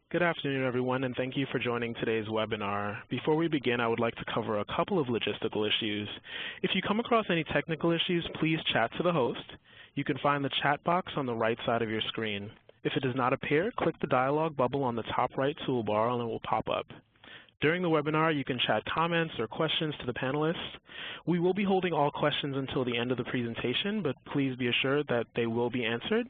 Good afternoon, everyone, and thank you for joining today's webinar. Before we begin, I would like to cover a couple of logistical issues. If you come across any technical issues, please chat to the host. You can find the chat box on the right side of your screen. If it does not appear, click the dialog bubble on the top right toolbar and it will pop up. During the webinar, you can chat comments or questions to the panelists. We will be holding all questions until the end of the presentation, but please be assured that they will be answered.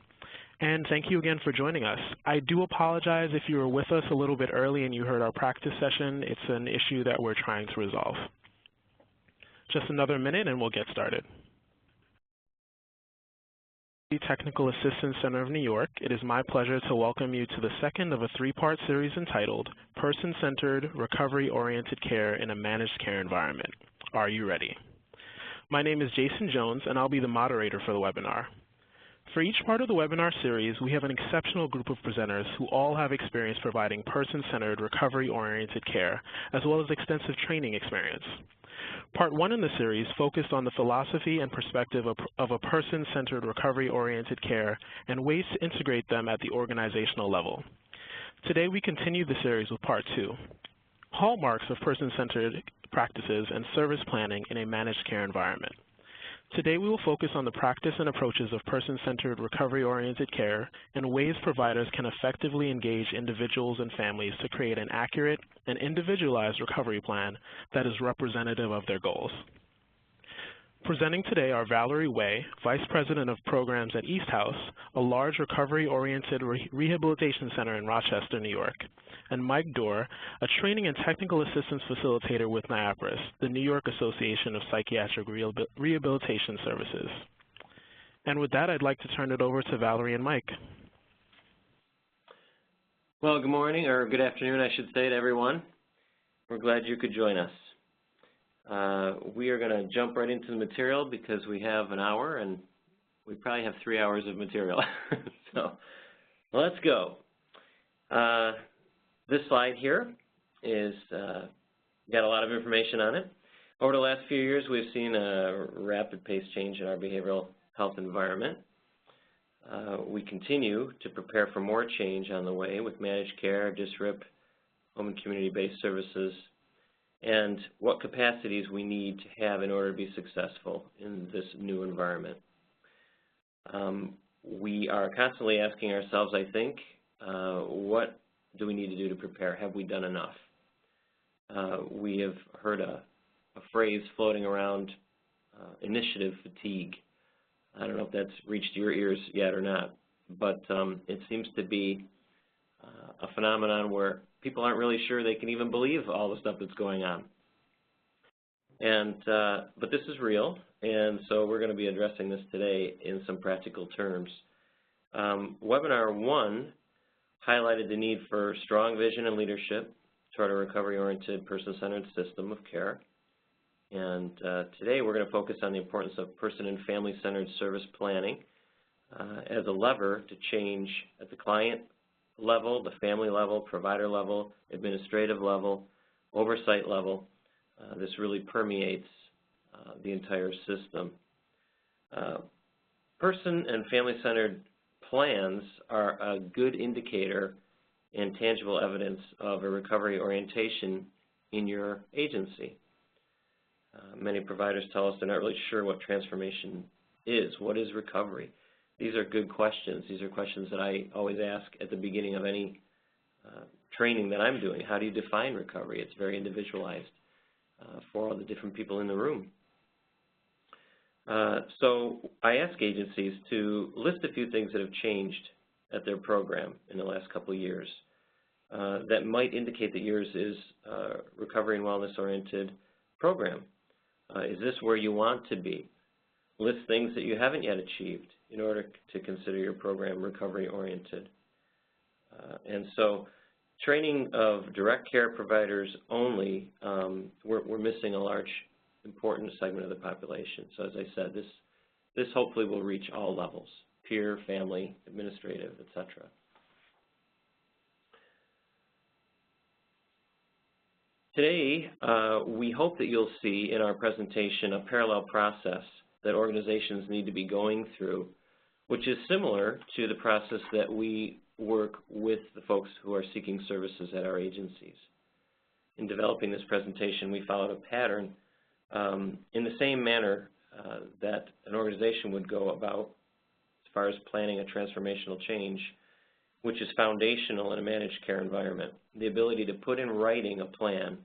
And thank you again for joining us. I do apologize if you were with us a little bit early and you heard our practice session. It's an issue that we're trying to resolve. Just another minute and we'll get started. Technical Assistance Center of New York, it is my pleasure to welcome you to the second of a three-part series entitled Person-Centered, Recovery-Oriented Care in a Managed Care Environment. Are you ready? My name is Jason Jones and I'll be the moderator for the webinar. For each part of the webinar series, we have an exceptional group of presenters who all have experience providing person-centered, recovery-oriented care, as well as extensive training experience. Part 1 in the series focused on the philosophy and perspective of a person-centered, recovery-oriented care and ways to integrate them at the organizational level. Today, we continue the series with Part 2, Hallmarks of Person-Centered Practices and Service Planning in a Managed Care Environment. Today we will focus on the practice and approaches of person-centered, recovery-oriented care and ways providers can effectively engage individuals and families to create an accurate and individualized recovery plan that is representative of their goals. Presenting today are Valerie Way, Vice President of Programs at East House, a large recovery-oriented rehabilitation center in Rochester, New York, and Mike Dorr, a training and technical assistance facilitator with NIAPRIS, the New York Association of Psychiatric Rehabilitation Services. And with that, I'd like to turn it over to Valerie and Mike. Well, good morning, or good afternoon, I should say, to everyone. We're glad you could join us. We are going to jump right into the material because we have an hour and we probably have 3 hours of material. So let's go. This slide here is got a lot of information on it. Over the last few years, we've seen a rapid pace change in our behavioral health environment. We continue to prepare for more change on the way with managed care, DSRIP, home and community-based services, and what capacities we need to have in order to be successful in this new environment. We are constantly asking ourselves, I think, what do we need to do to prepare? Have we done enough? We have heard a phrase floating around, initiative fatigue. I don't know if that's reached your ears yet or not, but it seems to be a phenomenon where people aren't really sure they can even believe all the stuff that's going on. And but this is real, and so we're going to be addressing this today in some practical terms. Webinar 1 highlighted the need for strong vision and leadership toward a recovery-oriented, person-centered system of care. And today we're going to focus on the importance of person and family-centered service planning as a lever to change at the client level, the family level, provider level, administrative level, oversight level. This really permeates the entire system. Person and family-centered plans are a good indicator and tangible evidence of a recovery orientation in your agency. Many providers tell us they're not really sure what transformation is. What is recovery? These are good questions. These are questions that I always ask at the beginning of any training that I'm doing. How do you define recovery? It's very individualized for all the different people in the room. So I ask agencies to list a few things that have changed at their program in the last couple of years that might indicate that yours is a recovery and wellness-oriented program. Is this where you want to be? List things that you haven't yet achieved in order to consider your program recovery-oriented. And so training of direct care providers only, we're missing a large, important segment of the population. So as I said, this hopefully will reach all levels, peer, family, administrative, et cetera. Today, we hope that you'll see in our presentation a parallel process that organizations need to be going through, which is similar to the process that we work with the folks who are seeking services at our agencies. In developing this presentation, we followed a pattern in the same manner that an organization would go about as far as planning a transformational change, which is foundational in a managed care environment. The ability to put in writing a plan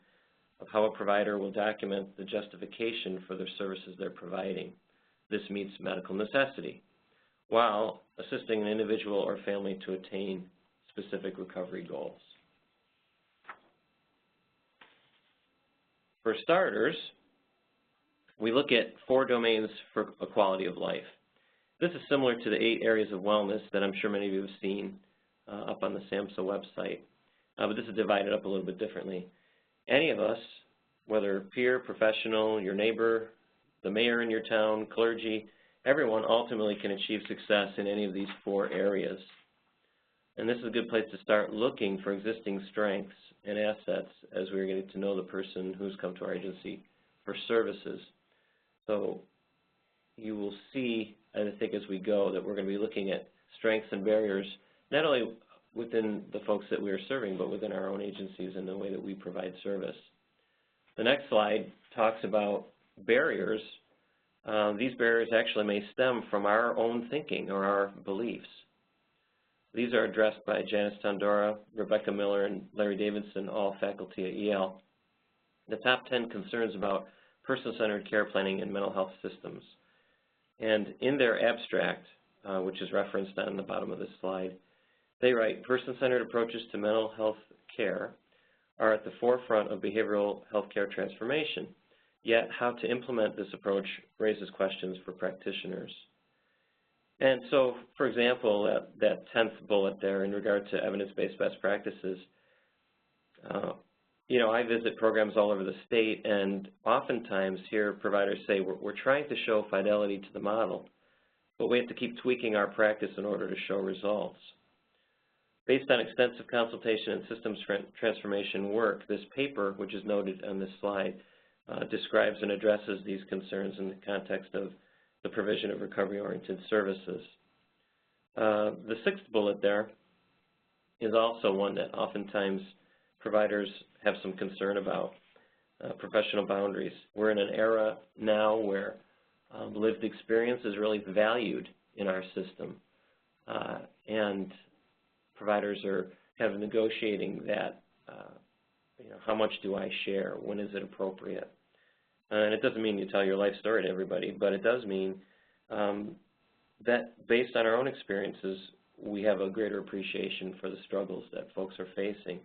of how a provider will document the justification for the services they're providing. This meets medical necessity, while assisting an individual or family to attain specific recovery goals. For starters, we look at 4 domains for a quality of life. This is similar to the 8 areas of wellness that I'm sure many of you have seen up on the SAMHSA website, but this is divided up a little bit differently. Any of us, whether peer, professional, your neighbor, the mayor in your town, clergy, everyone ultimately can achieve success in any of these 4 areas. And this is a good place to start looking for existing strengths and assets as we're getting to know the person who's come to our agency for services. So you will see, I think, as we go, that we're going to be looking at strengths and barriers, not only within the folks that we are serving, but within our own agencies and the way that we provide service. The next slide talks about barriers. These barriers actually may stem from our own thinking or our beliefs. These are addressed by Janice Tondora, Rebecca Miller, and Larry Davidson, all faculty at Yale. The top 10 concerns about person-centered care planning in mental health systems. And in their abstract, which is referenced on the bottom of this slide, they write, person-centered approaches to mental health care are at the forefront of behavioral health care transformation, yet how to implement this approach raises questions for practitioners. And so, for example, that 10th bullet there in regard to evidence-based best practices, you know, I visit programs all over the state, and oftentimes hear providers say, we're trying to show fidelity to the model, but we have to keep tweaking our practice in order to show results. Based on extensive consultation and systems transformation work, this paper, which is noted on this slide, describes and addresses these concerns in the context of the provision of recovery-oriented services. The 6th bullet there is also one that oftentimes providers have some concern about, professional boundaries. We're in an era now where lived experience is really valued in our system, and providers are kind of negotiating that, you know, how much do I share, when is it appropriate? And it doesn't mean you tell your life story to everybody, but it does mean that based on our own experiences, we have a greater appreciation for the struggles that folks are facing.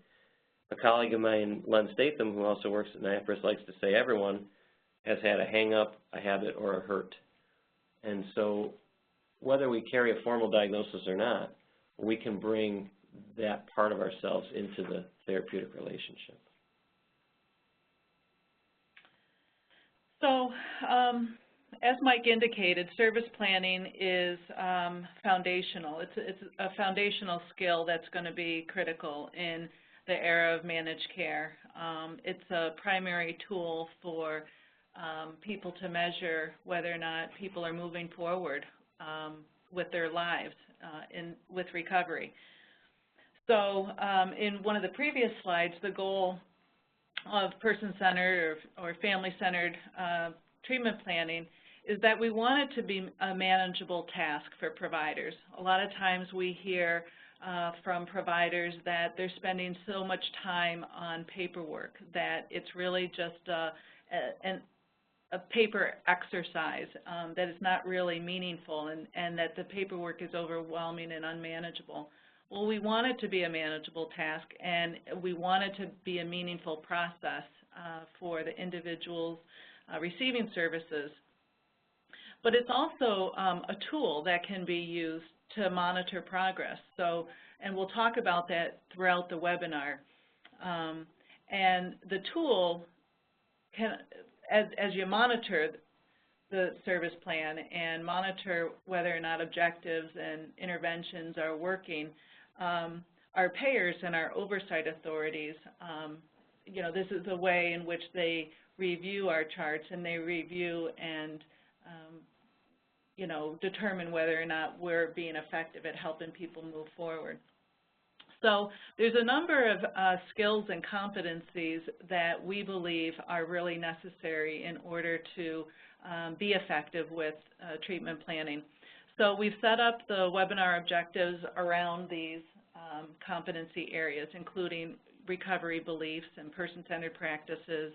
A colleague of mine, Len Statham, who also works at NIAPRIS, likes to say everyone has had a hang-up, a habit, or a hurt. And so whether we carry a formal diagnosis or not, we can bring that part of ourselves into the therapeutic relationship. So as Mike indicated, service planning is foundational. It's a foundational skill that's going to be critical in the era of managed care. It's a primary tool for people to measure whether or not people are moving forward with their lives with recovery. So in one of the previous slides, the goal of person-centered or family-centered treatment planning is that we want it to be a manageable task for providers. A lot of times we hear from providers that they're spending so much time on paperwork that it's really just a paper exercise that is not really meaningful, and that the paperwork is overwhelming and unmanageable. Well, we want it to be a manageable task, and we want it to be a meaningful process for the individuals receiving services. But it's also a tool that can be used to monitor progress. So, and we'll talk about that throughout the webinar. And the tool can, as you monitor the service plan and monitor whether or not objectives and interventions are working, our payers and our oversight authorities, you know, this is a way in which they review our charts, and they review and you know, determine whether or not we're being effective at helping people move forward. So there's a number of skills and competencies that we believe are really necessary in order to be effective with treatment planning. So we've set up the webinar objectives around these competency areas, including recovery beliefs and person-centered practices,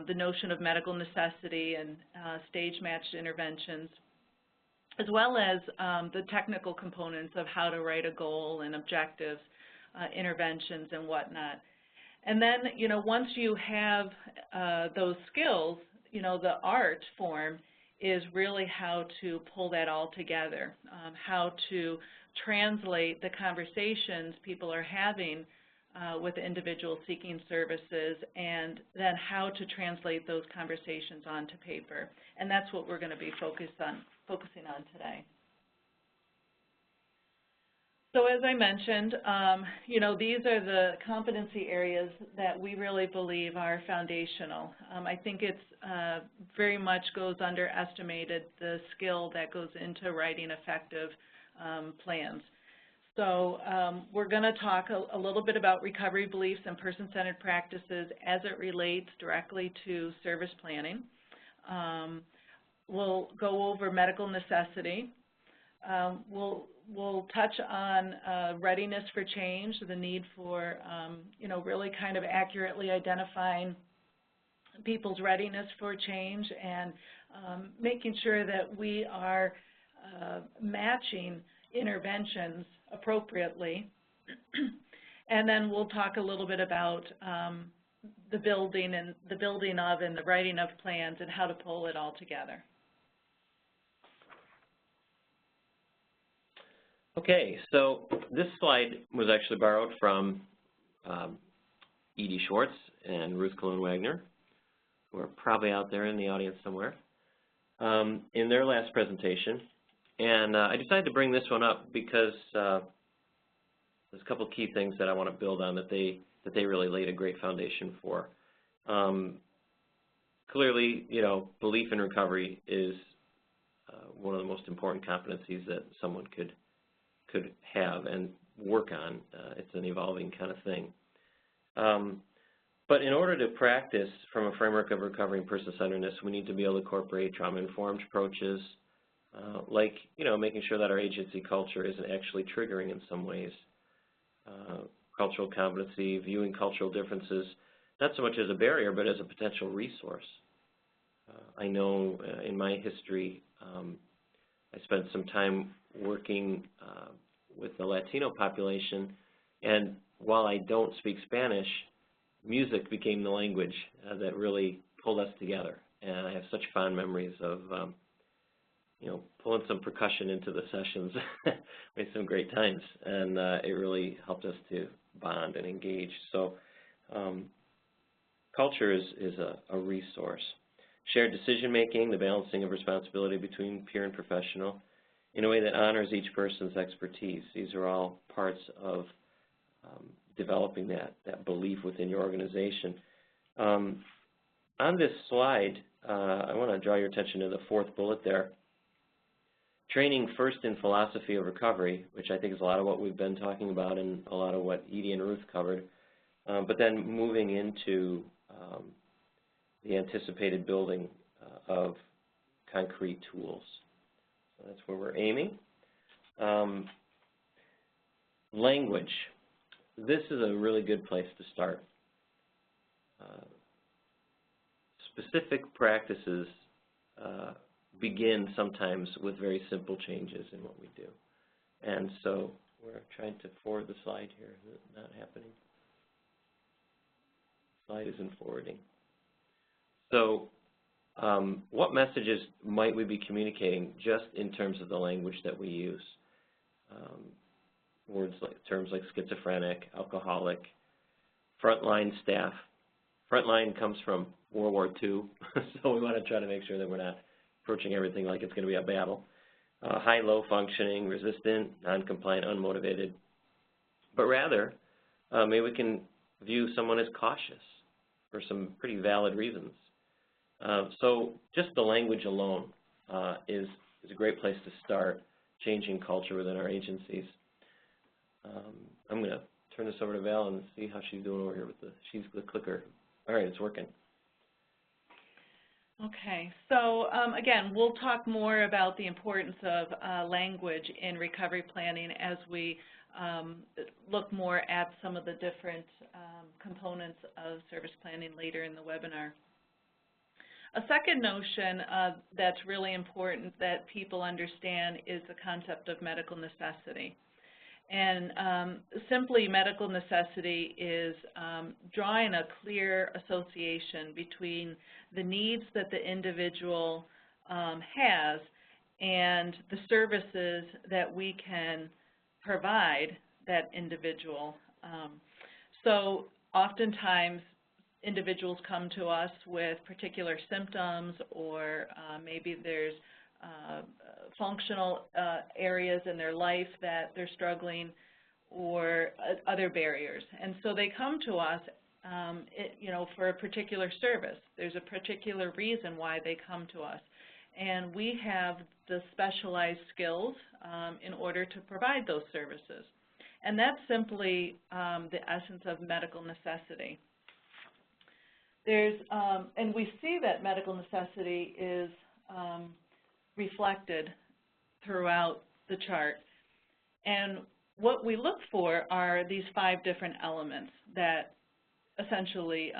the notion of medical necessity and stage-matched interventions, as well as the technical components of how to write a goal and objectives, interventions, and whatnot. And then, once you have those skills, the art form is really how to pull that all together, how to translate the conversations people are having with individuals seeking services, and then how to translate those conversations onto paper. And that's what we're going to be focusing on today. So as I mentioned, these are the competency areas that we really believe are foundational. I think it's very much goes underestimated, the skill that goes into writing effective plans. So we're going to talk a little bit about recovery beliefs and person-centered practices as it relates directly to service planning. We'll go over medical necessity. We'll touch on readiness for change, the need for, really kind of accurately identifying people's readiness for change and making sure that we are matching interventions appropriately. And then we'll talk a little bit about the building of and the writing of plans and how to pull it all together. Okay, so this slide was actually borrowed from Edie Schwartz and Ruth Cologne-Wagner, who are probably out there in the audience somewhere, in their last presentation. And I decided to bring this one up because there's a couple of key things that I want to build on that they really laid a great foundation for. Clearly, belief in recovery is one of the most important competencies that someone could have and work on. It's an evolving kind of thing. But in order to practice from a framework of recovery and person-centeredness, we need to be able to incorporate trauma-informed approaches, like, making sure that our agency culture isn't actually triggering in some ways. Cultural competency, viewing cultural differences, not so much as a barrier, but as a potential resource. I know in my history, I spent some time working with the Latino population, and while I don't speak Spanish, music became the language that really pulled us together. And I have such fond memories of, pulling some percussion into the sessions. We had some great times, and it really helped us to bond and engage. So culture is a resource. Shared decision-making, the balancing of responsibility between peer and professional, in a way that honors each person's expertise. These are all parts of developing that belief within your organization. On this slide, I want to draw your attention to the fourth bullet there. Training first in philosophy of recovery, which I think is a lot of what we've been talking about and a lot of what Edie and Ruth covered, but then moving into the anticipated building of concrete tools. So that's where we're aiming. Language. This is a really good place to start. Specific practices begin sometimes with very simple changes in what we do. And so we're trying to forward the slide here. Is it not happening? The slide isn't forwarding. So what messages might we be communicating just in terms of the language that we use? Terms like schizophrenic, alcoholic, frontline staff. Frontline comes from World War II, so we want to try to make sure that we're not approaching everything like it's going to be a battle. High-low functioning, resistant, non-compliant, unmotivated. But rather, maybe we can view someone as cautious for some pretty valid reasons. So just the language alone is a great place to start changing culture within our agencies. I'm going to turn this over to Val and see how she's doing over here with the clicker. All right, it's working. Okay, so again, we'll talk more about the importance of language in recovery planning as we look more at some of the different components of service planning later in the webinar. A second notion that's really important that people understand is the concept of medical necessity. And simply, medical necessity is drawing a clear association between the needs that the individual has and the services that we can provide that individual. So oftentimes, individuals come to us with particular symptoms, or maybe there's functional areas in their life that they're struggling, or other barriers. And so they come to us, for a particular service. There's a particular reason why they come to us. And we have the specialized skills in order to provide those services. And that's simply the essence of medical necessity. And we see that medical necessity is reflected throughout the chart. And what we look for are these 5 different elements that essentially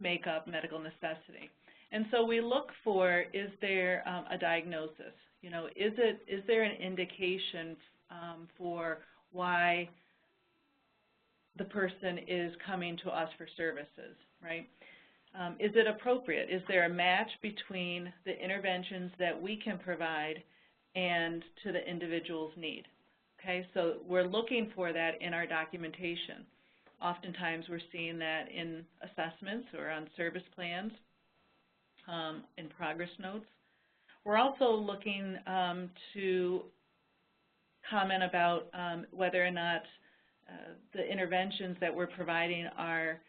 make up medical necessity. And so we look for, is there a diagnosis? Is there an indication for why the person is coming to us for services, right? Is it appropriate? Is there a match between the interventions that we can provide and to the individual's need? Okay, so we're looking for that in our documentation. Oftentimes we're seeing that in assessments or on service plans, in progress notes. We're also looking to comment about whether or not the interventions that we're providing are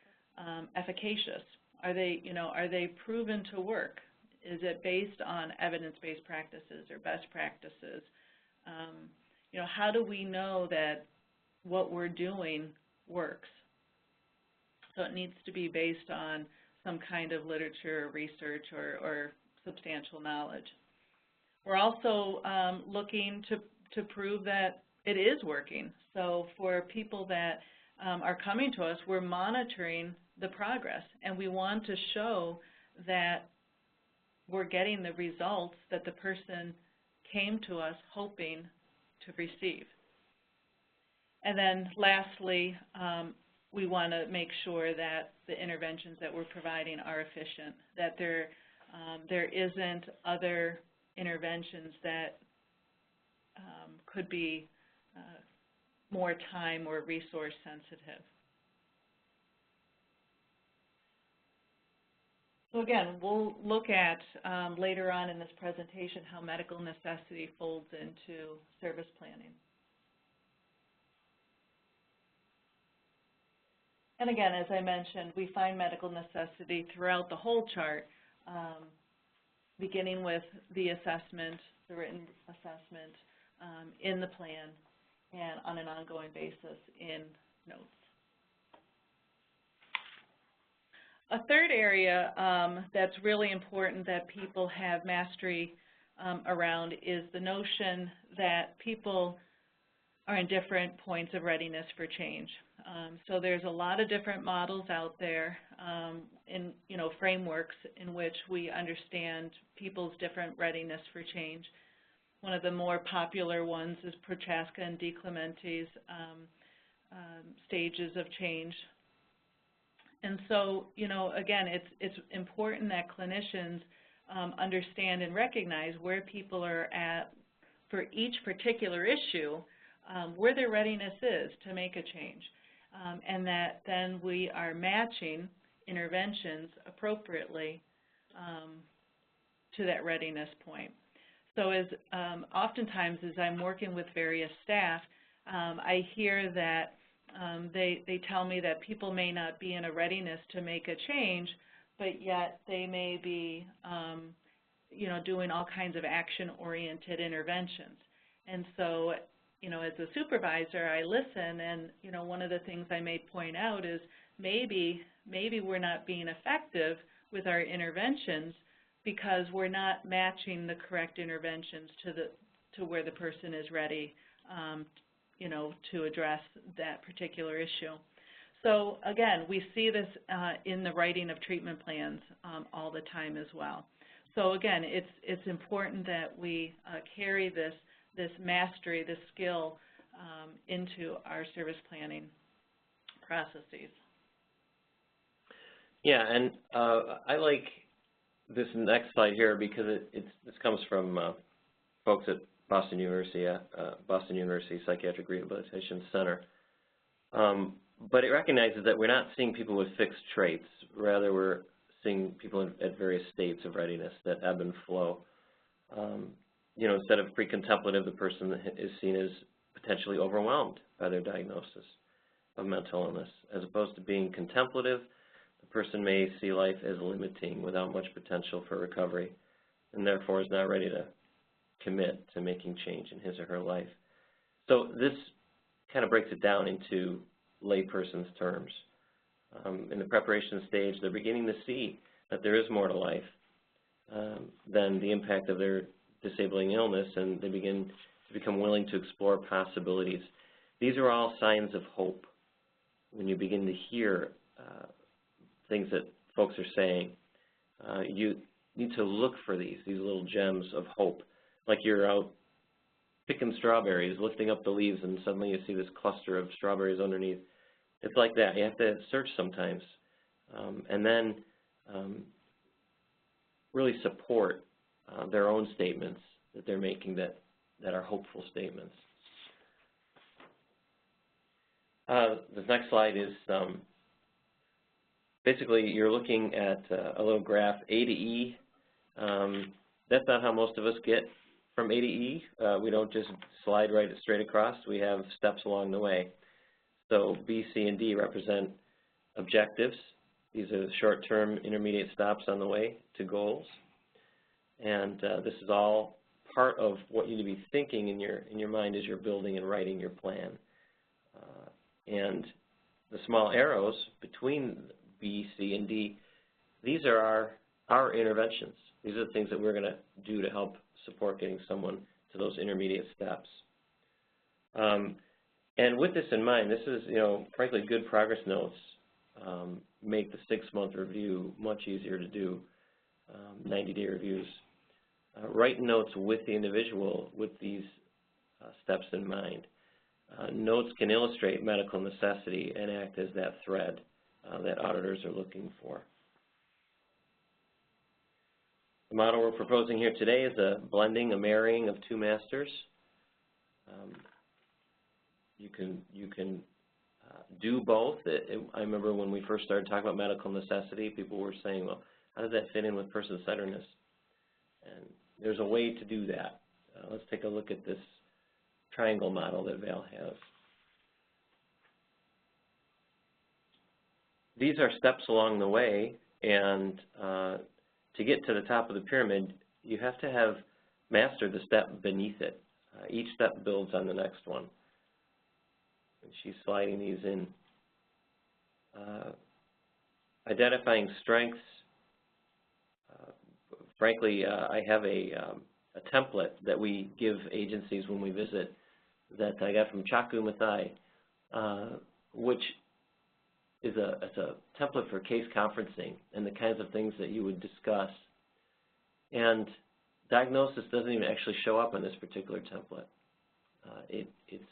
efficacious. Are they proven to work? Is it based on evidence-based practices or best practices? How do we know that what we're doing works? So it needs to be based on some kind of literature or research or substantial knowledge. We're also looking to prove that it is working. So for people that are coming to us, we're monitoring the progress, and we want to show that we're getting the results that the person came to us hoping to receive. And then lastly, we want to make sure that the interventions that we're providing are efficient, that there isn't other interventions that could be more time or resource sensitive. So again, we'll look at later on in this presentation how medical necessity folds into service planning. And again, as I mentioned, we find medical necessity throughout the whole chart, beginning with the assessment, the written assessment, in the plan, and on an ongoing basis in notes. A third area that's really important that people have mastery around is the notion that people are in different points of readiness for change. So there's a lot of different models out there in frameworks in which we understand people's different readiness for change. One of the more popular ones is Prochaska and DiClemente's stages of change. And so, again, it's important that clinicians understand and recognize where people are at for each particular issue, where their readiness is to make a change, and that then we are matching interventions appropriately to that readiness point. So oftentimes as I'm working with various staff, I hear that they tell me that people may not be in a readiness to make a change, but yet they may be, doing all kinds of action-oriented interventions. And so as a supervisor, I listen, and, one of the things I may point out is maybe we're not being effective with our interventions because we're not matching the correct interventions to where the person is ready, to address that particular issue. So again, we see this in the writing of treatment plans all the time as well. So again, it's important that we carry this mastery, this skill into our service planning processes. Yeah, and I like this next slide here because this comes from folks at Boston University Psychiatric Rehabilitation Center. But it recognizes that we're not seeing people with fixed traits. Rather, we're seeing people at various states of readiness that ebb and flow. Instead of pre-contemplative, the person is seen as potentially overwhelmed by their diagnosis of mental illness. As opposed to being contemplative, the person may see life as limiting without much potential for recovery, and therefore is not ready to commit to making change in his or her life. So this kind of breaks it down into layperson's terms. In the preparation stage, they're beginning to see that there is more to life than the impact of their disabling illness, and they begin to become willing to explore possibilities. These are all signs of hope. When you begin to hear things that folks are saying, you need to look for these little gems of hope. Like you're out picking strawberries, lifting up the leaves, and suddenly you see this cluster of strawberries underneath. It's like that. You have to search sometimes, and then really support their own statements that they're making that are hopeful statements. This next slide is basically you're looking at a little graph, A to E. That's not how most of us get from A to E. We don't just slide right straight across. We have steps along the way. So B, C, and D represent objectives. These are short-term intermediate stops on the way to goals. And this is all part of what you need to be thinking in your mind as you're building and writing your plan. And the small arrows between B, C, and D, these are our interventions. These are the things that we're going to do to help support getting someone to those intermediate steps. And with this in mind, this is, frankly, good progress notes make the 6-month review much easier to do, 90-day reviews. Write notes with the individual with these steps in mind. Notes can illustrate medical necessity and act as that thread that auditors are looking for. The model we're proposing here today is a marrying of two masters. You can do both. I remember when we first started talking about medical necessity, people were saying, well, how does that fit in with person-centeredness? And there's a way to do that. Let's take a look at this triangle model that Val has. These are steps along the way, and to get to the top of the pyramid, you have to have mastered the step beneath it. Each step builds on the next one. And she's sliding these in. Identifying strengths. Frankly, I have a template that we give agencies when we visit that I got from Chaku Mathai, which is a template for case conferencing and the kinds of things that you would discuss. And diagnosis doesn't even actually show up on this particular template. It's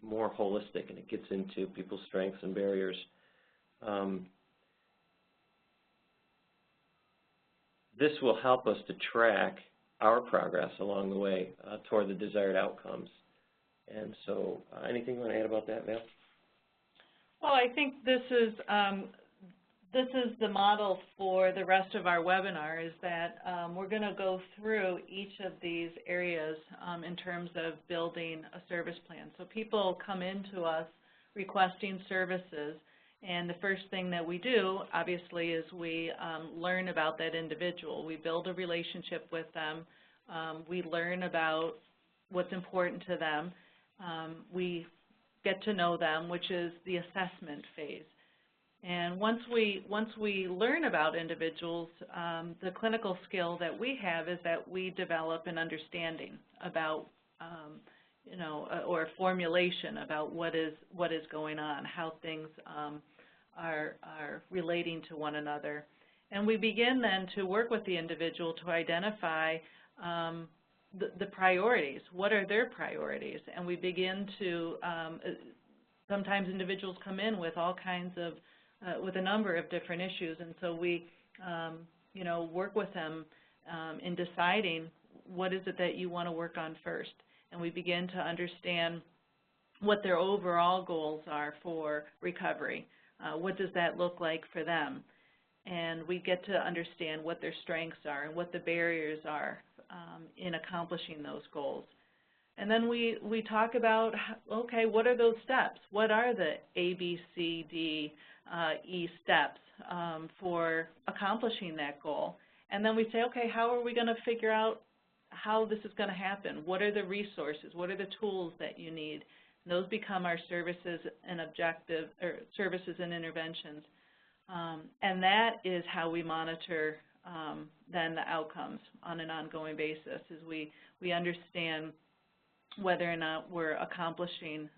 more holistic, and it gets into people's strengths and barriers. This will help us to track our progress along the way toward the desired outcomes. And so anything you want to add about that, Val? Well, I think this is the model for the rest of our webinar, is that we're going to go through each of these areas in terms of building a service plan. So people come into us requesting services, and the first thing that we do, obviously, is we learn about that individual. We build a relationship with them. We learn about what's important to them. we get to know them, which is the assessment phase. And once we learn about individuals, the clinical skill that we have is that we develop an understanding about, or a formulation about what is going on, how things are relating to one another. And we begin then to work with the individual to identify the priorities. What are their priorities? And we begin to, sometimes individuals come in with all kinds of, with a number of different issues, and so we, work with them in deciding what is it that you want to work on first. And we begin to understand what their overall goals are for recovery. What does that look like for them? And we get to understand what their strengths are and what the barriers are in accomplishing those goals. And then we talk about, okay, what are those steps? What are the A, B, C, D, E steps for accomplishing that goal? And then we say, okay, how are we going to figure out how this is going to happen? What are the resources? What are the tools that you need? And those become our services and services and interventions. And that is how we monitor then the outcomes on an ongoing basis, is we understand whether or not we're accomplishing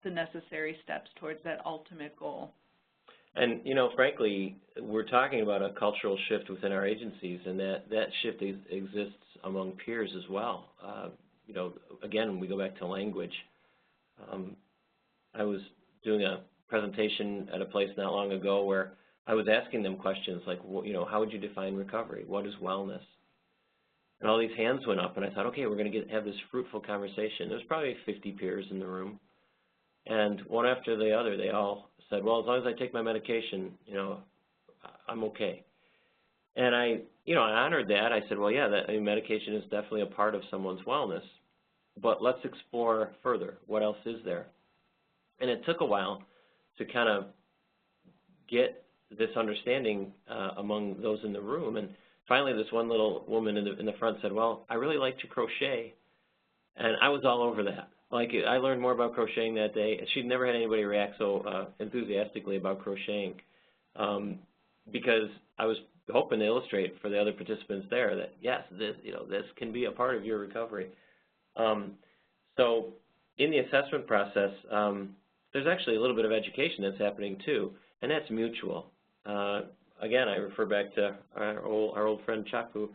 the necessary steps towards that ultimate goal. And, frankly, we're talking about a cultural shift within our agencies, and that shift exists among peers as well. Again, we go back to language. I was doing a presentation at a place not long ago where I was asking them questions like, how would you define recovery? What is wellness? And all these hands went up, and I thought, okay, we're going to have this fruitful conversation. There was probably 50 peers in the room, and one after the other, they all said, well, as long as I take my medication, I'm okay. And I honored that. I said, well, yeah, medication is definitely a part of someone's wellness, but let's explore further. What else is there? And it took a while to kind of get this understanding among those in the room. And finally, this one little woman in the front said, well, I really like to crochet. And I was all over that. Like, I learned more about crocheting that day. She'd never had anybody react so enthusiastically about crocheting because I was hoping to illustrate for the other participants there that, yes, this can be a part of your recovery. So in the assessment process, there's actually a little bit of education that's happening too, and that's mutual. Again, I refer back to our old friend Chuck, who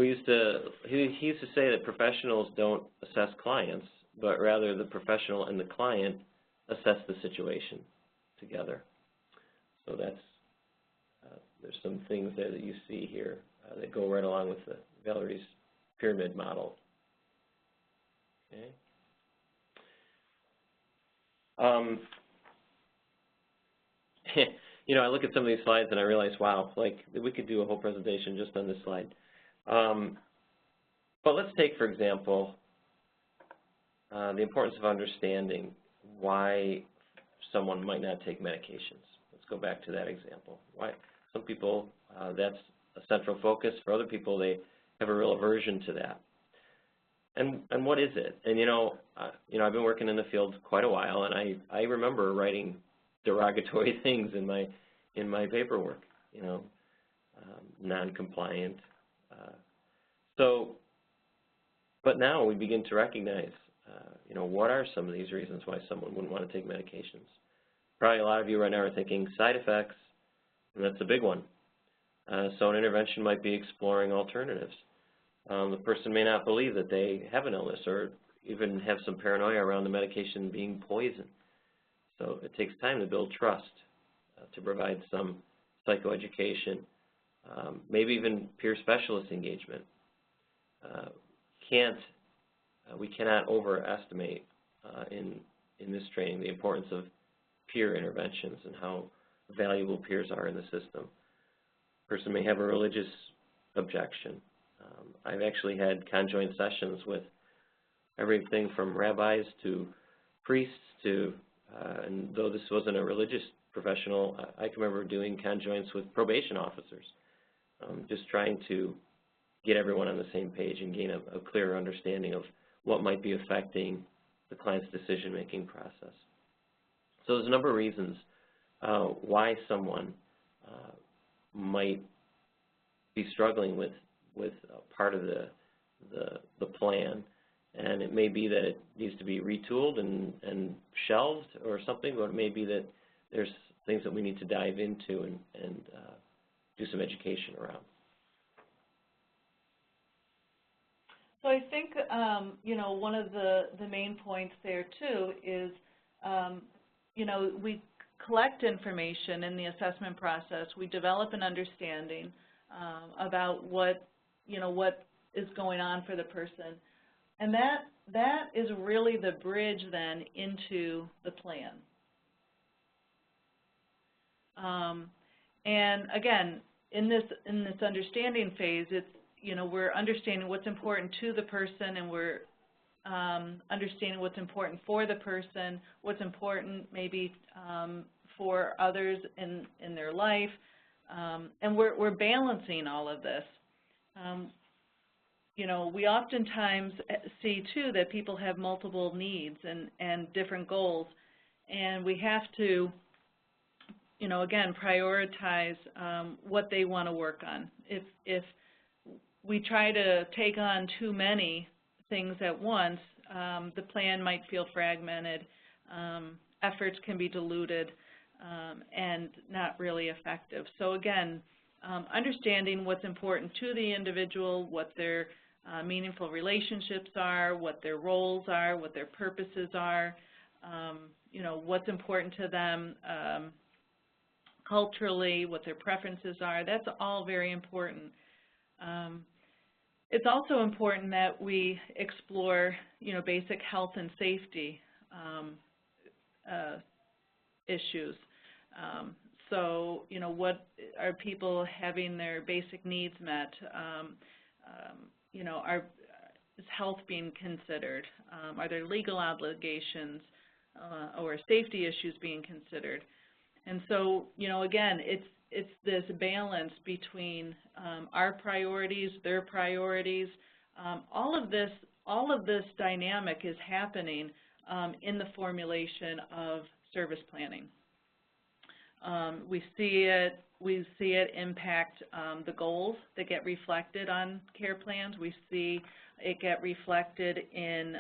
used to say that professionals don't assess clients, but rather the professional and the client assess the situation together. So that's there's some things there that you see here that go right along with Valerie's pyramid model. Okay. I look at some of these slides and I realize, wow, like we could do a whole presentation just on this slide. But let's take, for example, the importance of understanding why someone might not take medications. Let's go back to that example. Why some people, that's a central focus. For other people, they have a real aversion to that. And what is it? And I've been working in the field quite a while, and I remember writing derogatory things in my paperwork. Non-compliant. But now we begin to recognize, what are some of these reasons why someone wouldn't want to take medications? Probably a lot of you right now are thinking side effects, and that's a big one. So an intervention might be exploring alternatives. The person may not believe that they have an illness or even have some paranoia around the medication being poison. So it takes time to build trust, to provide some psychoeducation, maybe even peer specialist engagement. We cannot overestimate in this training the importance of peer interventions and how valuable peers are in the system. A person may have a religious objection. I've actually had conjoint sessions with everything from rabbis to priests to, and though this wasn't a religious professional, I can remember doing conjoints with probation officers, just trying to get everyone on the same page and gain a clearer understanding of what might be affecting the client's decision-making process. So there's a number of reasons why someone might be struggling with part of the plan, and it may be that it needs to be retooled and shelved or something, or it may be that there's things that we need to dive into and do some education around. So I think, you know, one of the main points there, too, is, you know, we collect information in the assessment process. We develop an understanding about what, you know, what is going on for the person. And that is really the bridge, then, into the plan. And, again, in this understanding phase, it's, you know, we're understanding what's important to the person, and we're understanding what's important for the person, what's important maybe for others in their life, and we're balancing all of this. You know, we oftentimes see, too, that people have multiple needs and different goals, and we have to, you know, again, prioritize what they want to work on. If we try to take on too many things at once, the plan might feel fragmented, efforts can be diluted, and not really effective. So again, understanding what's important to the individual, what their meaningful relationships are, what their roles are, what their purposes are, you know, what's important to them culturally, what their preferences are, that's all very important. It's also important that we explore, you know, basic health and safety issues. So, you know, what are people having their basic needs met? You know, is health being considered? Are there legal obligations or safety issues being considered? And so, you know, again, it's this balance between our priorities, their priorities. All of this dynamic is happening in the formulation of service planning. We see it impact the goals that get reflected on care plans. We see it get reflected in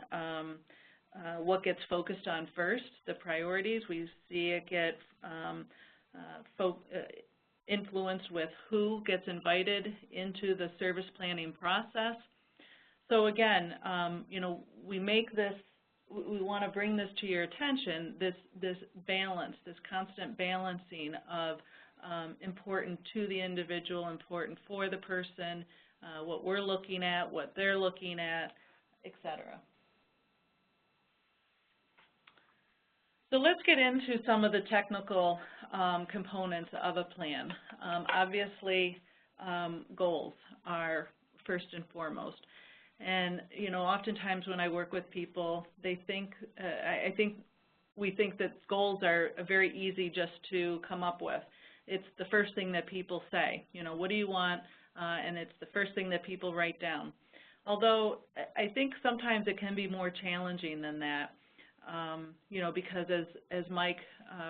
what gets focused on first, the priorities. We see it get influenced with who gets invited into the service planning process. So again, you know, we want to bring this to your attention, this balance, this constant balancing of important to the individual, important for the person, what we're looking at, what they're looking at, et cetera. So let's get into some of the technical components of a plan. Obviously, goals are first and foremost. And, you know, oftentimes when I work with people, they think, we think that goals are very easy just to come up with. It's the first thing that people say, you know, what do you want? And it's the first thing that people write down. Although I think sometimes it can be more challenging than that. You know, because as Mike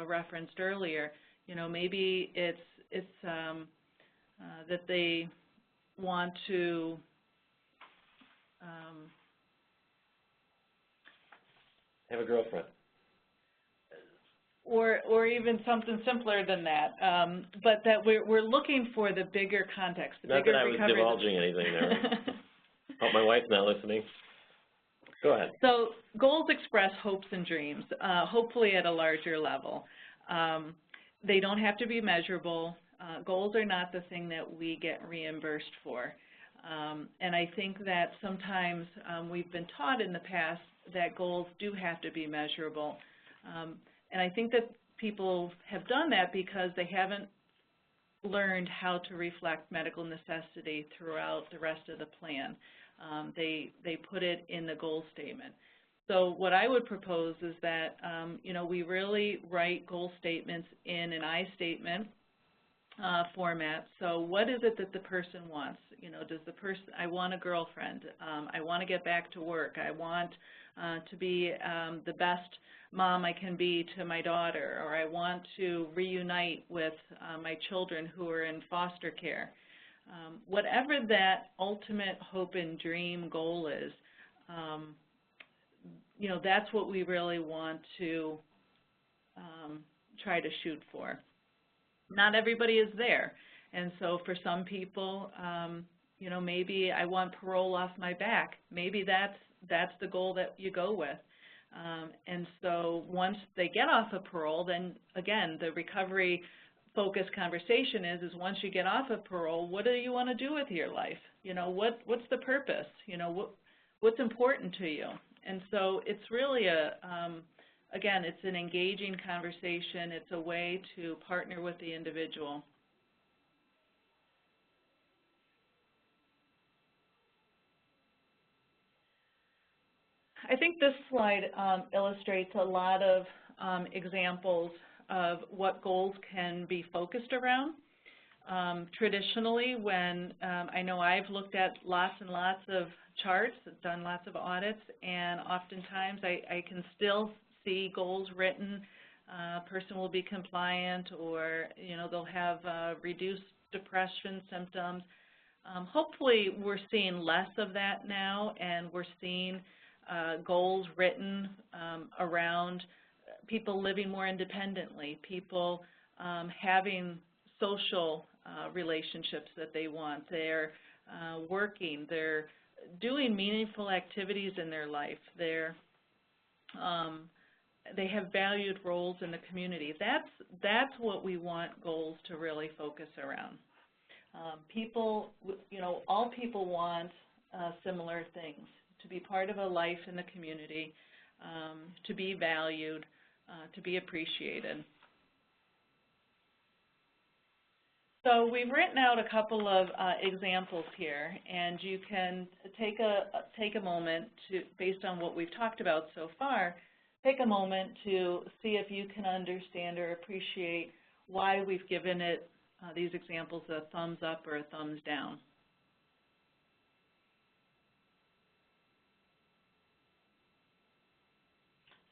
referenced earlier, you know, maybe it's that they want to have a girlfriend. Or even something simpler than that, but that we're looking for the bigger context. Not that I was divulging anything there. Hope my wife's not listening. Go ahead. So goals express hopes and dreams, hopefully at a larger level. They don't have to be measurable. Goals are not the thing that we get reimbursed for. And I think that sometimes we've been taught in the past that goals do have to be measurable. And I think that people have done that because they haven't learned how to reflect medical necessity throughout the rest of the plan. They put it in the goal statement. So what I would propose is that, you know, we really write goal statements in an I statement, format. So what is it that the person wants? You know, does the person, I want a girlfriend, I want to get back to work, I want to be the best mom I can be to my daughter, or I want to reunite with my children who are in foster care. Whatever that ultimate hope and dream goal is, you know, that's what we really want to try to shoot for. Not everybody is there, and so for some people, you know, maybe I want parole off my back. Maybe that's the goal that you go with. And so once they get off of parole, then again, the recovery focused conversation is once you get off of parole, what do you want to do with your life? You know, what's the purpose? You know, what's important to you? And so it's really again, it's an engaging conversation. It's a way to partner with the individual. I think this slide illustrates a lot of examples of what goals can be focused around. Traditionally, when I know I've looked at lots and lots of charts, done lots of audits, and oftentimes I can still see goals written. A person will be compliant, or you know, they'll have reduced depression symptoms. Hopefully, we're seeing less of that now, and we're seeing goals written around people living more independently, people having social relationships that they want. They're working, they're doing meaningful activities in their life. They have valued roles in the community. That's what we want goals to really focus around. People, you know, all people want similar things: to be part of a life in the community, to be valued, to be appreciated. So we've written out a couple of examples here, and you can take a moment to, based on what we've talked about so far, take a moment to see if you can understand or appreciate why we've given it these examples a thumbs up or a thumbs down.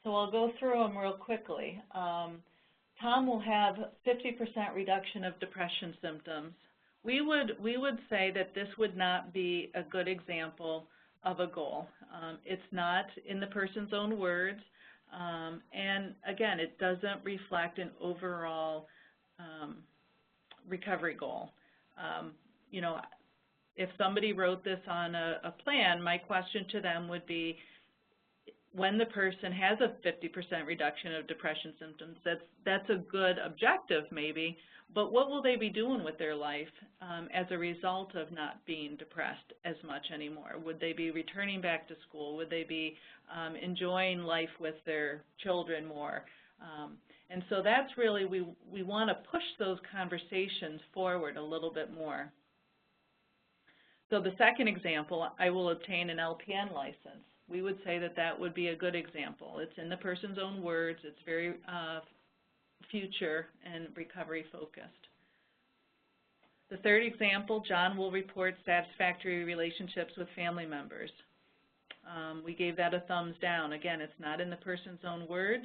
So I'll go through them real quickly. Tom will have 50% reduction of depression symptoms. We would say that this would not be a good example of a goal. It's not in the person's own words, and again, it doesn't reflect an overall recovery goal. You know, if somebody wrote this on a plan, my question to them would be, when the person has a 50% reduction of depression symptoms, that's a good objective maybe, but what will they be doing with their life as a result of not being depressed as much anymore? Would they be returning back to school? Would they be enjoying life with their children more? And so that's really, we want to push those conversations forward a little bit more. So the second example, I will obtain an LPN license. We would say that that would be a good example. It's in the person's own words. It's very future and recovery focused. The third example, John will report satisfactory relationships with family members. We gave that a thumbs down. Again, it's not in the person's own words.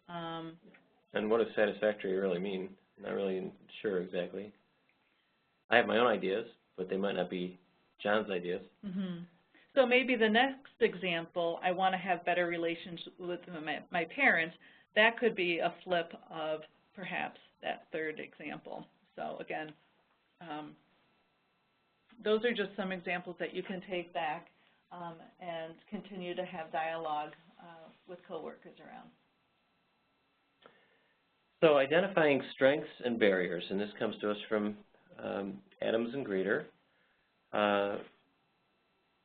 And what does satisfactory really mean? I'm not really sure exactly. I have my own ideas, but they might not be John's ideas. Mm-hmm. So maybe the next example, I want to have better relations with my parents. That could be a flip of perhaps that third example. So again, those are just some examples that you can take back and continue to have dialogue with coworkers around. So identifying strengths and barriers, and this comes to us from Adams and Greeter.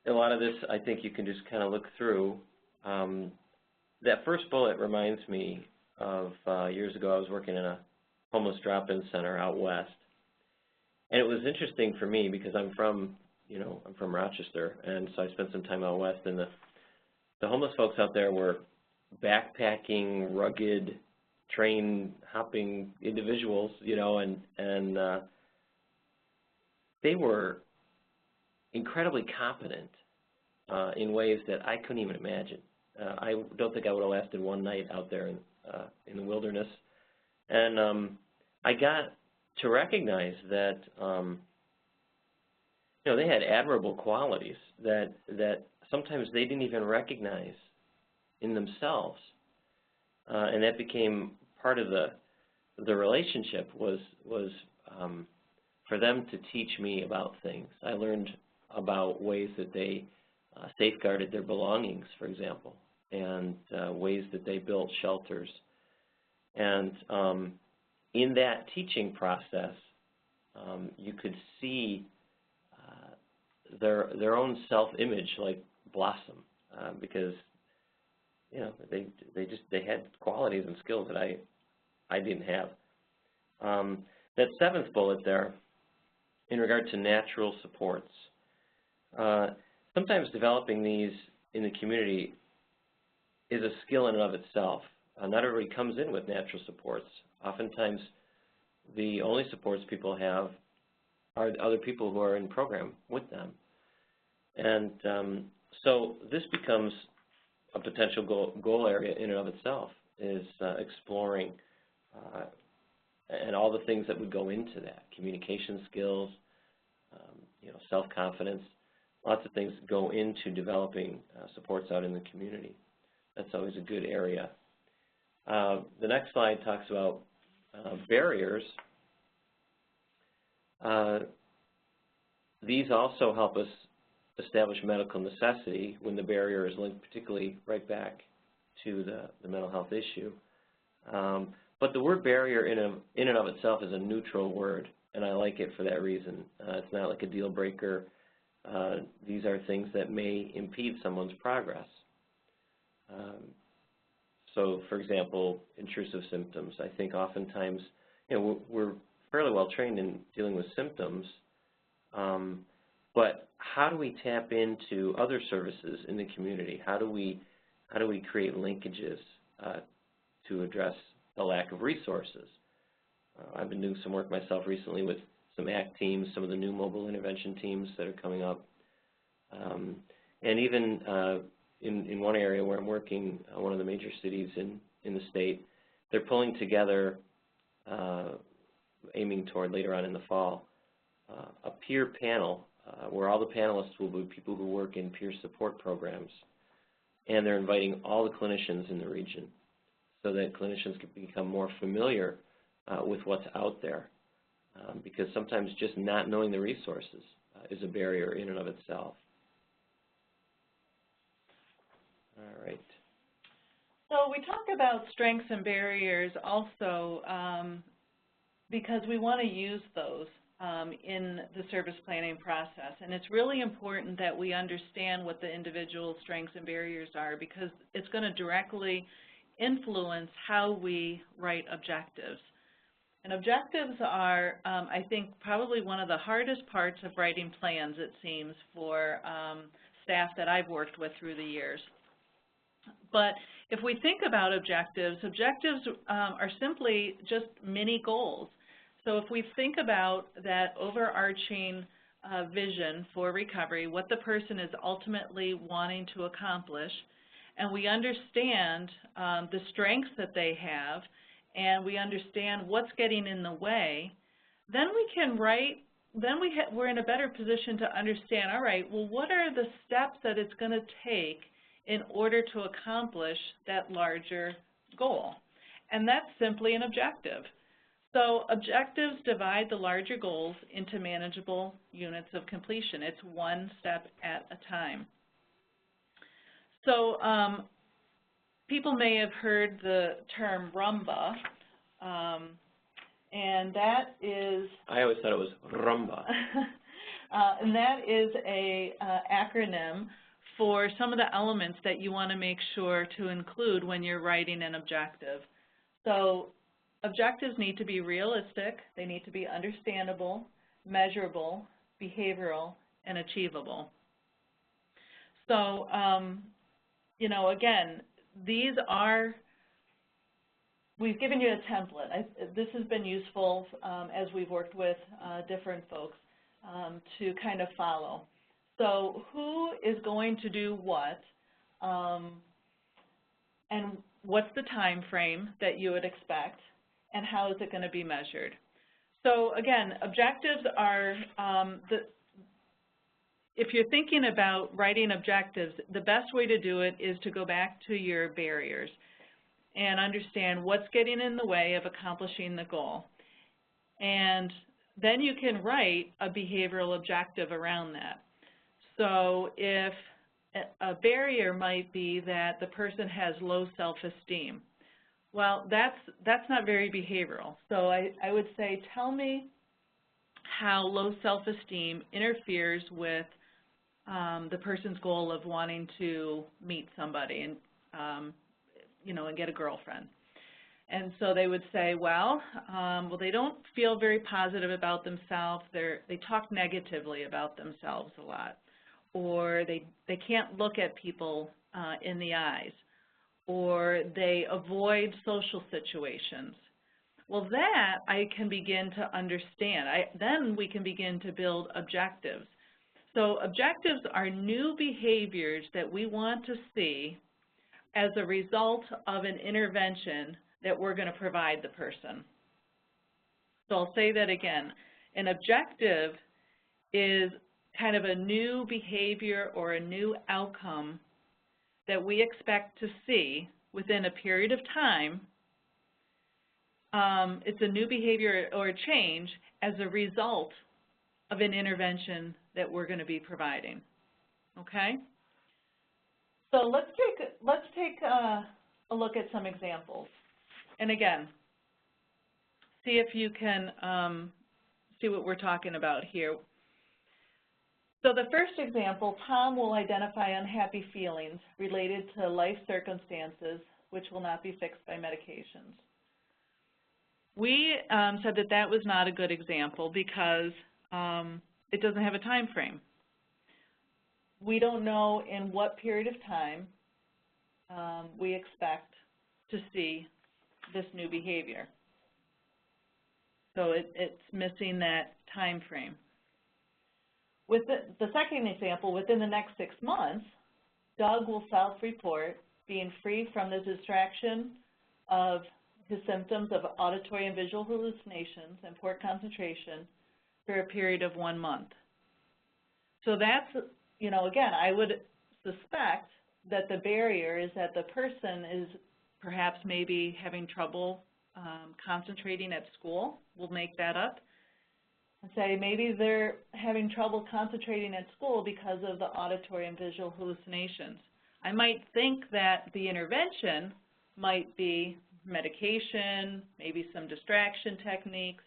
A lot of this, I think you can just kind of look through. That first bullet reminds me of years ago I was working in a homeless drop-in center out west. And it was interesting for me because I'm from Rochester, and so I spent some time out west, and the homeless folks out there were backpacking, rugged, train hopping individuals, you know, and they were incredibly competent in ways that I couldn't even imagine. I don't think I would have lasted one night out there in the wilderness. And I got to recognize that they had admirable qualities that sometimes they didn't even recognize in themselves, and that became part of the relationship was for them to teach me about things. I learned about ways that they safeguarded their belongings, for example, and ways that they built shelters. And in that teaching process, you could see their own self-image like blossom because they had qualities and skills that I didn't have. That seventh bullet there, in regard to natural supports, sometimes developing these in the community is a skill in and of itself. Not everybody comes in with natural supports. Oftentimes, the only supports people have are other people who are in program with them. And so this becomes a potential goal area in and of itself, is exploring and all the things that would go into that, communication skills, self-confidence, lots of things go into developing supports out in the community. That's always a good area. The next slide talks about barriers. These also help us establish medical necessity when the barrier is linked particularly right back to the mental health issue. But the word barrier in and of itself is a neutral word, and I like it for that reason. It's not like a deal breaker. These are things that may impede someone's progress. So, for example, intrusive symptoms. I think oftentimes, we're fairly well trained in dealing with symptoms, but how do we tap into other services in the community? How do we create linkages to address the lack of resources? I've been doing some work myself recently with some ACT teams, some of the new mobile intervention teams that are coming up, and even in one area where I'm working, one of the major cities in the state, they're pulling together, aiming toward later on in the fall, a peer panel where all the panelists will be people who work in peer support programs, and they're inviting all the clinicians in the region so that clinicians can become more familiar with what's out there, because sometimes just not knowing the resources is a barrier in and of itself. All right. So we talk about strengths and barriers also because we want to use those in the service planning process. And it's really important that we understand what the individual strengths and barriers are, because it's going to directly influence how we write objectives. And objectives are, I think, probably one of the hardest parts of writing plans, it seems, for staff that I've worked with through the years. But if we think about objectives, objectives are simply just mini goals. So if we think about that overarching vision for recovery, what the person is ultimately wanting to accomplish, and we understand the strengths that they have, and we understand what's getting in the way, then we can write, then we're in a better position to understand, all right, well, what are the steps that it's going to take in order to accomplish that larger goal? And that's simply an objective. So objectives divide the larger goals into manageable units of completion. It's one step at a time. So people may have heard the term rumba, and that is... I always thought it was rumba. And that is a acronym for some of the elements that you want to make sure to include when you're writing an objective. So objectives need to be realistic, they need to be understandable, measurable, behavioral, and achievable. So, again, these are, we've given you a template. This has been useful as we've worked with different folks. to kind of follow. So who is going to do what, and what's the time frame that you would expect, and how is it going to be measured? So again, objectives are, if you're thinking about writing objectives, the best way to do it is to go back to your barriers and understand what's getting in the way of accomplishing the goal. And then you can write a behavioral objective around that. So if a barrier might be that the person has low self-esteem, well, that's not very behavioral. So I would say, tell me how low self-esteem interferes with the person's goal of wanting to meet somebody and, and get a girlfriend. And so they would say, well, they don't feel very positive about themselves. They talk negatively about themselves a lot. Or they can't look at people in the eyes. Or they avoid social situations. Well, that I can begin to understand. Then we can begin to build objectives. So objectives are new behaviors that we want to see as a result of an intervention that we're going to provide the person. So I'll say that again. An objective is kind of a new behavior or a new outcome that we expect to see within a period of time. It's a new behavior or a change as a result of an intervention that we're going to be providing. Okay? So let's take a look at some examples. And again, see if you can see what we're talking about here. So the first example, Tom will identify unhappy feelings related to life circumstances which will not be fixed by medications. We said that that was not a good example because it doesn't have a time frame. We don't know in what period of time we expect to see this new behavior. So it's missing that time frame. With the second example, within the next 6 months, Doug will self-report being free from the distraction of his symptoms of auditory and visual hallucinations and poor concentration for a period of 1 month. So that's, again, I would suspect that the barrier is that the person is perhaps maybe having trouble concentrating at school. We'll make that up. And say maybe they're having trouble concentrating at school because of the auditory and visual hallucinations. I might think that the intervention might be medication, maybe some distraction techniques.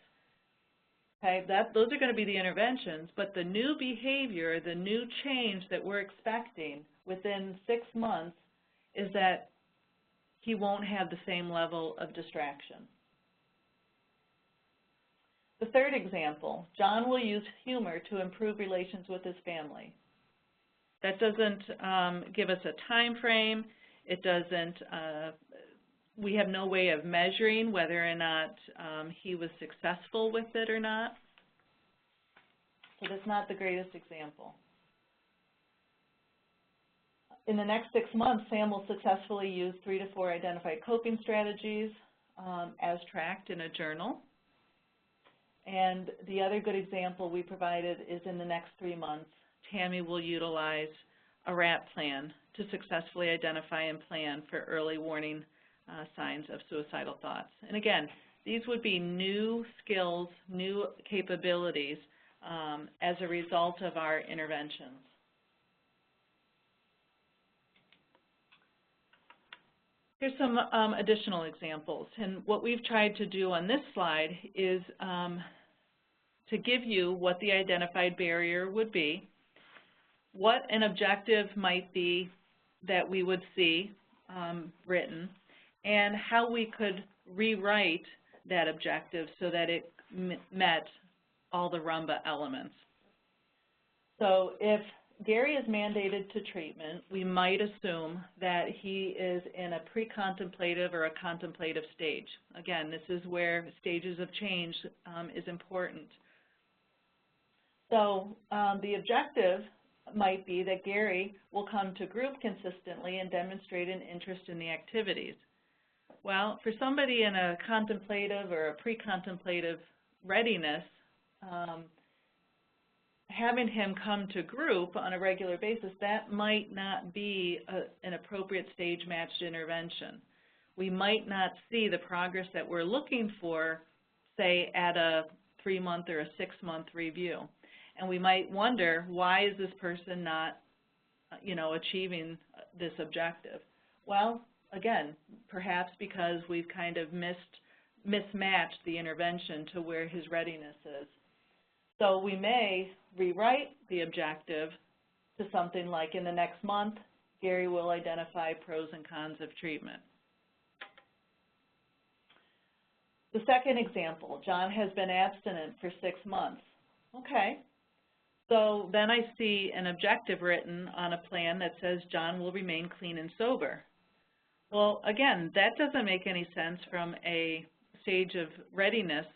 Okay, those are going to be the interventions, but the new behavior, the new change that we're expecting within 6 months is that he won't have the same level of distraction. The third example, John will use humor to improve relations with his family. That doesn't give us a time frame. It doesn't, we have no way of measuring whether or not he was successful with it or not. So that's not the greatest example. In the next 6 months, Sam will successfully use 3 to 4 identified coping strategies as tracked in a journal. And the other good example we provided is in the next 3 months, Tammy will utilize a RAP plan to successfully identify and plan for early warning signs of suicidal thoughts. And again, these would be new skills, new capabilities as a result of our interventions. Here's some additional examples. And what we've tried to do on this slide is to give you what the identified barrier would be, what an objective might be that we would see written, and how we could rewrite that objective so that it met all the RUMBA elements. So if Gary is mandated to treatment, we might assume that he is in a pre-contemplative or a contemplative stage. Again, this is where stages of change is important. So the objective might be that Gary will come to group consistently and demonstrate an interest in the activities. Well, for somebody in a contemplative or a pre-contemplative readiness, having him come to group on a regular basis, that might not be an appropriate stage-matched intervention. We might not see the progress that we're looking for, say, at a 3-month or a 6-month review. And we might wonder, why is this person not, achieving this objective? Well, again, perhaps because we've kind of mismatched the intervention to where his readiness is. So we may rewrite the objective to something like, in the next month, Gary will identify pros and cons of treatment. The second example, John has been abstinent for 6 months. Okay. So then I see an objective written on a plan that says John will remain clean and sober. Well, again, that doesn't make any sense from a stage of readiness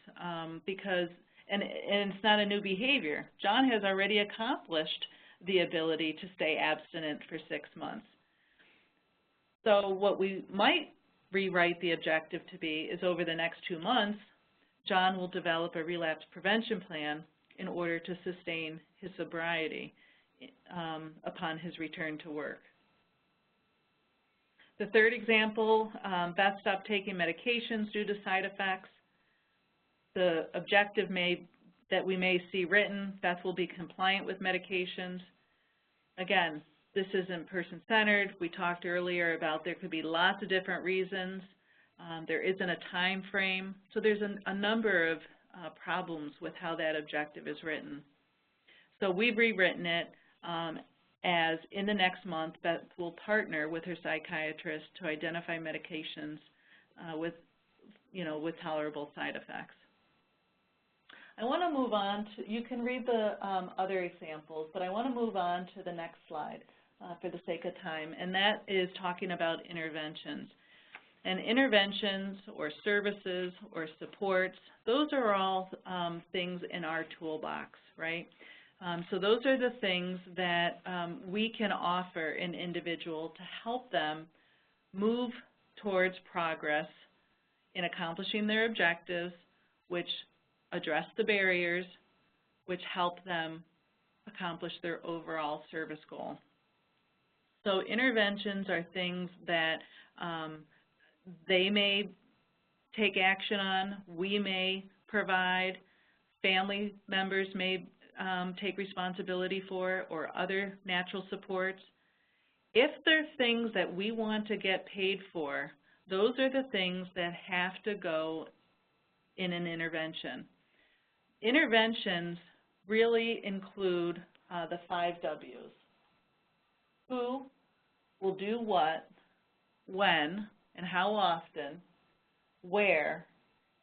because, and it's not a new behavior. John has already accomplished the ability to stay abstinent for 6 months. So what we might rewrite the objective to be is, over the next 2 months, John will develop a relapse prevention plan in order to sustain his sobriety upon his return to work. The third example, Beth stopped taking medications due to side effects. The objective that we may see written, Beth will be compliant with medications. Again, this isn't person-centered. We talked earlier about there could be lots of different reasons. There isn't a time frame. So there's a number of problems with how that objective is written. So we've rewritten it as, in the next month, Beth will partner with her psychiatrist to identify medications with tolerable side effects. I want to move on to, you can read the other examples, but I want to move on to the next slide for the sake of time, and that is talking about interventions. And interventions or services or supports, those are all things in our toolbox, right? So those are the things that we can offer an individual to help them move towards progress in accomplishing their objectives, which address the barriers, which help them accomplish their overall service goal. So interventions are things that they may take action on, we may provide, family members may take responsibility for, or other natural supports. If there are things that we want to get paid for, those are the things that have to go in an intervention. Interventions really include the 5 W's. Who will do what, when, and how often, where,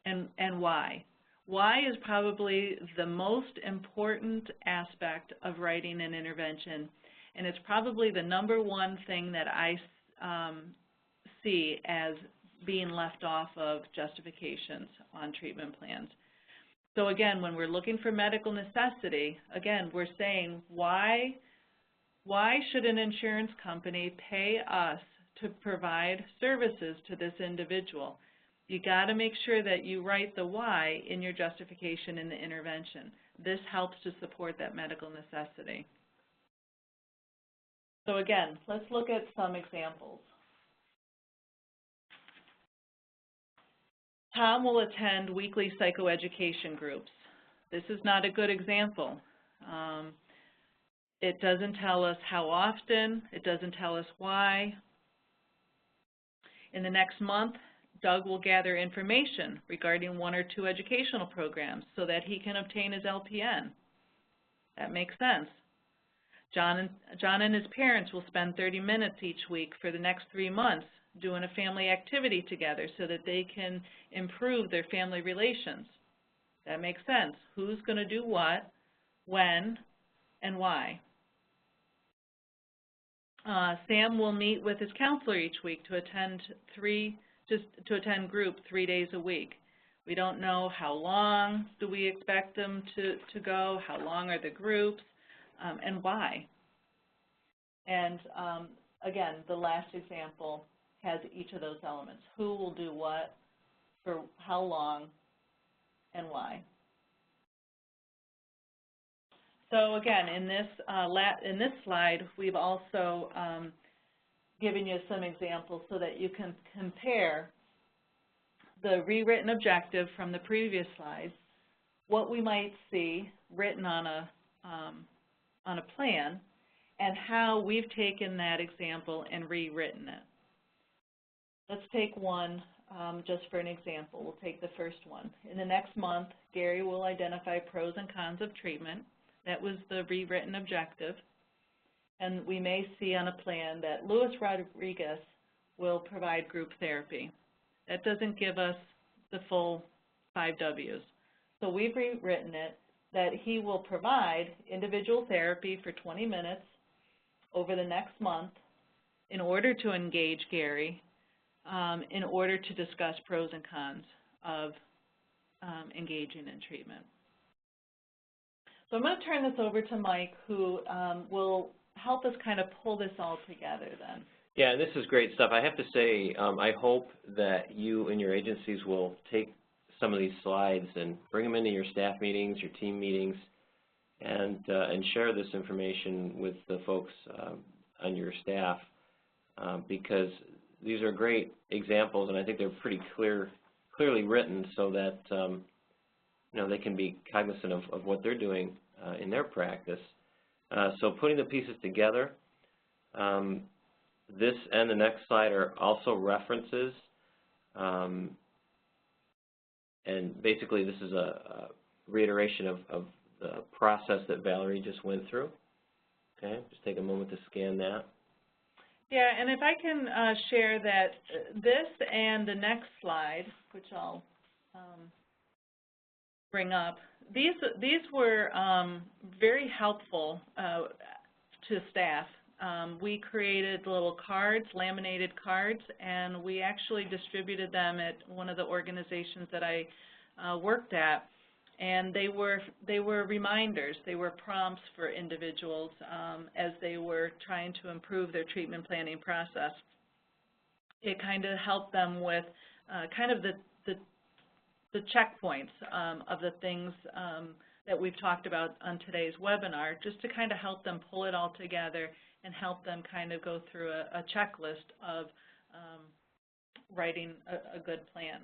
and why. Why is probably the most important aspect of writing an intervention, and it's probably the #1 thing that I see as being left off of justifications on treatment plans. So again, when we're looking for medical necessity, again, we're saying, why should an insurance company pay us to provide services to this individual? You got to make sure that you write the why in your justification in the intervention. This helps to support that medical necessity. So again, let's look at some examples. Tom will attend weekly psychoeducation groups. This is not a good example. It doesn't tell us how often. It doesn't tell us why. In the next month, Doug will gather information regarding 1 or 2 educational programs so that he can obtain his LPN. That makes sense. John and his parents will spend 30 minutes each week for the next 3 months doing a family activity together so that they can improve their family relations. That makes sense. Who's going to do what, when, and why? Sam will meet with his counselor each week to attend group 3 days a week. We don't know how long do we expect them to go, how long are the groups, and why. And again, the last example has each of those elements. Who will do what, for how long, and why. So again, in this slide, we've also given you some examples so that you can compare the rewritten objective from the previous slide, what we might see written on a plan, and how we've taken that example and rewritten it. Let's take one just for an example. We'll take the first one. In the next month, Gary will identify pros and cons of treatment. That was the rewritten objective. And we may see on a plan that Luis Rodriguez will provide group therapy. That doesn't give us the full 5 Ws. So we've rewritten it that he will provide individual therapy for 20 minutes over the next month in order to engage Gary, in order to discuss pros and cons of engaging in treatment. So I'm going to turn this over to Mike, who will help us kind of pull this all together then. Yeah, this is great stuff. I have to say, I hope that you and your agencies will take some of these slides and bring them into your staff meetings, your team meetings, and share this information with the folks on your staff, because these are great examples, and I think they're pretty clearly written so that you know, they can be cognizant of what they're doing in their practice. So putting the pieces together, this and the next slide are also references, and basically this is a reiteration of the process that Valerie just went through. Okay, just take a moment to scan that. Yeah, and if I can share that this and the next slide, which I'll bring up, these were very helpful to staff. We created little cards, laminated cards, and we actually distributed them at one of the organizations that I worked at. And they were reminders, they were prompts for individuals as they were trying to improve their treatment planning process. It kind of helped them with kind of the checkpoints of the things that we've talked about on today's webinar, just to kind of help them pull it all together and help them kind of go through a checklist of writing a good plan.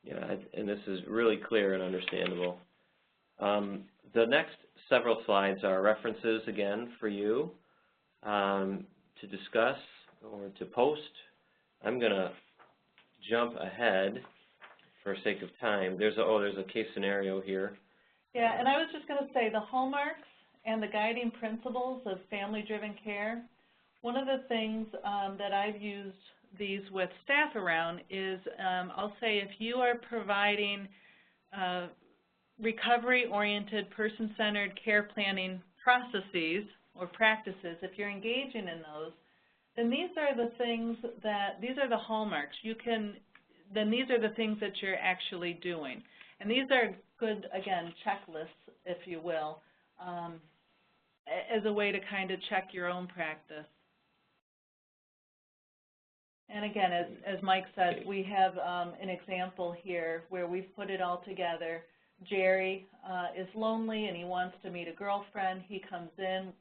Yeah, and this is really clear and understandable. The next several slides are references, again, for you to discuss or to post. I'm going to jump ahead for sake of time. There's a case scenario here. Yeah, and I was just going to say the hallmarks and the guiding principles of family-driven care, one of the things that I've used these with staff around is I'll say if you are providing recovery-oriented, person-centered care planning processes or practices, if you're engaging in those, then these are the things these are the hallmarks. Then these are the things that you're actually doing. And these are good, again, checklists, if you will, as a way to kind of check your own practice. And again, as Mike said, we have an example here where we've put it all together. Jerry is lonely and he wants to meet a girlfriend. He comes in,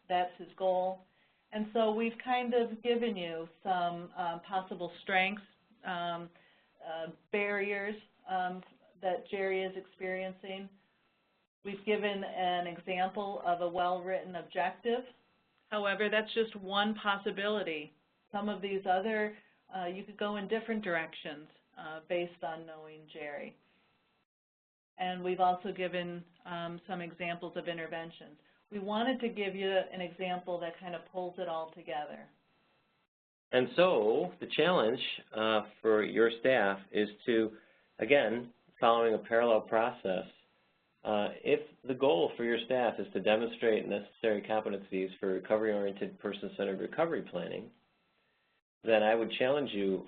that's his goal. And so we've kind of given you some possible strengths, barriers that Jerry is experiencing. We've given an example of a well-written objective. However, that's just one possibility. Some of these other, you could go in different directions based on knowing Jerry. And we've also given some examples of interventions. We wanted to give you an example that kind of pulls it all together. And so the challenge for your staff is to, again, following a parallel process, if the goal for your staff is to demonstrate necessary competencies for recovery-oriented, person-centered recovery planning, then I would challenge you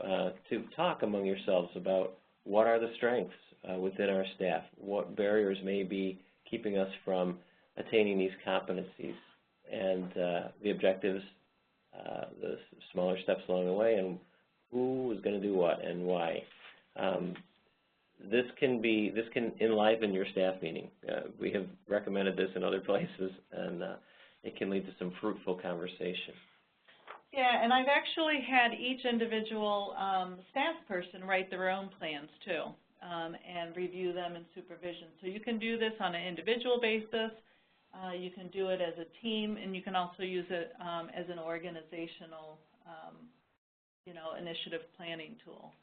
to talk among yourselves about what are the strengths within our staff? What barriers may be keeping us from attaining these competencies and the objectives, the smaller steps along the way, and who is going to do what and why? This can enliven your staff meeting. We have recommended this in other places, and it can lead to some fruitful conversation. Yeah, and I've actually had each individual staff person write their own plans too, and review them in supervision. So you can do this on an individual basis, you can do it as a team, and you can also use it as an organizational, initiative planning tool.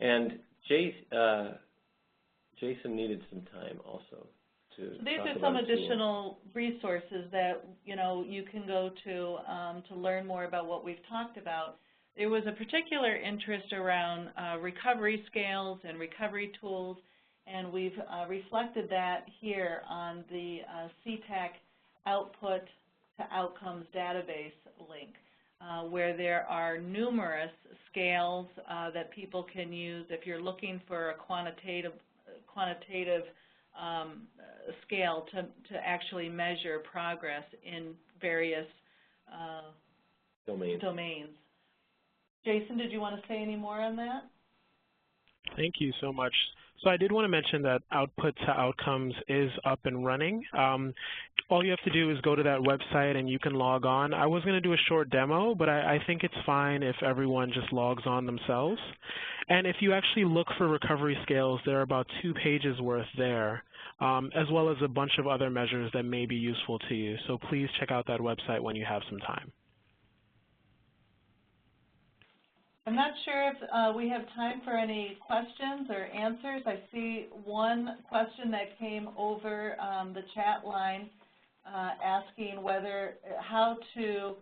And Jason needed some time also. So these are some additional resources that you can go to learn more about what we've talked about. There was a particular interest around recovery scales and recovery tools, and we've reflected that here on the CTAC Output to Outcomes database link, where there are numerous scales that people can use if you're looking for a quantitative scale to actually measure progress in various domains. Jason, did you want to say any more on that? Thank you so much. So I did want to mention that Output to Outcomes is up and running. All you have to do is go to that website and you can log on. I was going to do a short demo, but I think it's fine if everyone just logs on themselves. And if you actually look for recovery scales, there are about 2 pages worth there, as well as a bunch of other measures that may be useful to you. So please check out that website when you have some time. I'm not sure if we have time for any questions or answers. I see one question that came over the chat line asking how to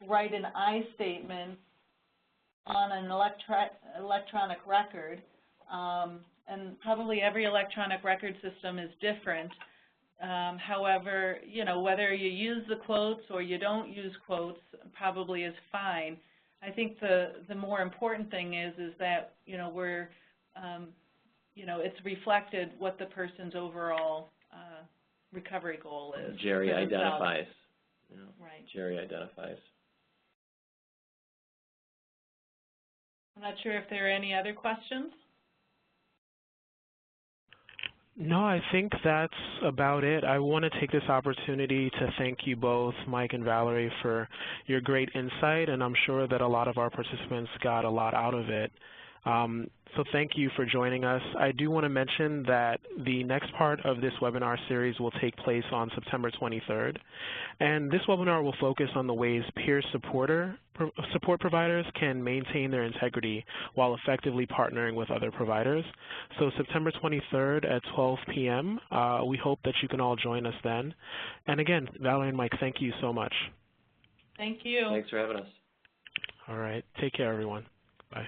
write an I statement on an electronic record. And probably every electronic record system is different. However, whether you use the quotes or you don't use quotes probably is fine. I think the more important thing is that it's reflected what the person's overall recovery goal is. Jerry identifies. Right. Jerry identifies. I'm not sure if there are any other questions. No, I think that's about it. I want to take this opportunity to thank you both, Mike and Valerie, for your great insight, and I'm sure that a lot of our participants got a lot out of it. So thank you for joining us. I do want to mention that the next part of this webinar series will take place on September 23rd. And this webinar will focus on the ways peer support providers can maintain their integrity while effectively partnering with other providers. So September 23rd at 12 p.m., we hope that you can all join us then. And again, Valerie and Mike, thank you so much. Thank you. Thanks for having us. All right. Take care, everyone. Bye.